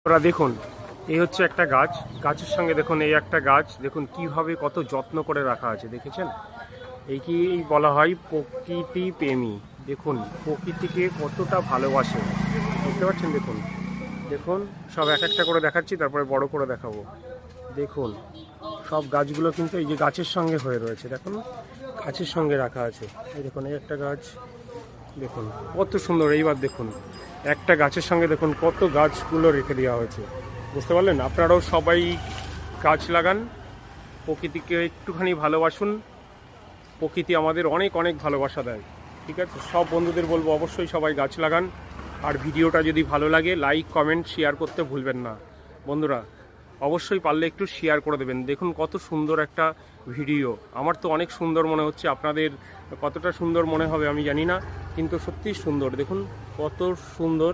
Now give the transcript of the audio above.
আপনারা দেখুন, এই হচ্ছে একটা গাছ, গাছের সঙ্গে দেখুন এই একটা গাছ, দেখুন কিভাবে কত যত্ন করে রাখা আছে, দেখেছেন? এই কি বলা হয় প্রকৃতি প্রেমী। দেখুন প্রকৃতিকে কতটা ভালোবাসে, বুঝতে পারছেন? দেখুন দেখুন সব এক একটা করে দেখাচ্ছি, তারপরে বড় করে দেখাবো। দেখুন সব গাছগুলো কিন্তু এই যে গাছের সঙ্গে হয়ে রয়েছে, দেখুন গাছের সঙ্গে রাখা আছে। এই দেখুন এই একটা গাছ, দেখুন কত সুন্দর। এইবার দেখুন একটা গাছের সঙ্গে দেখুন কত গাছগুলো রেখে দেওয়া হয়েছে, বুঝতে পারলেন? আপনারাও সবাই গাছ লাগান, প্রকৃতিকে একটুখানি ভালোবাসুন। প্রকৃতি আমাদের অনেক অনেক ভালোবাসা দেয়, ঠিক আছে? সব বন্ধুদের বলবো অবশ্যই সবাই গাছ লাগান। আর ভিডিওটা যদি ভালো লাগে লাইক কমেন্ট শেয়ার করতে ভুলবেন না বন্ধুরা। অবশ্যই পারলে একটু শেয়ার করে দেবেন। দেখুন কত সুন্দর একটা ভিডিও, আমার তো অনেক সুন্দর মনে হচ্ছে, আপনাদের কতটা সুন্দর মনে হবে আমি জানি না, কিন্তু সত্যিই সুন্দর। দেখুন কত সুন্দর।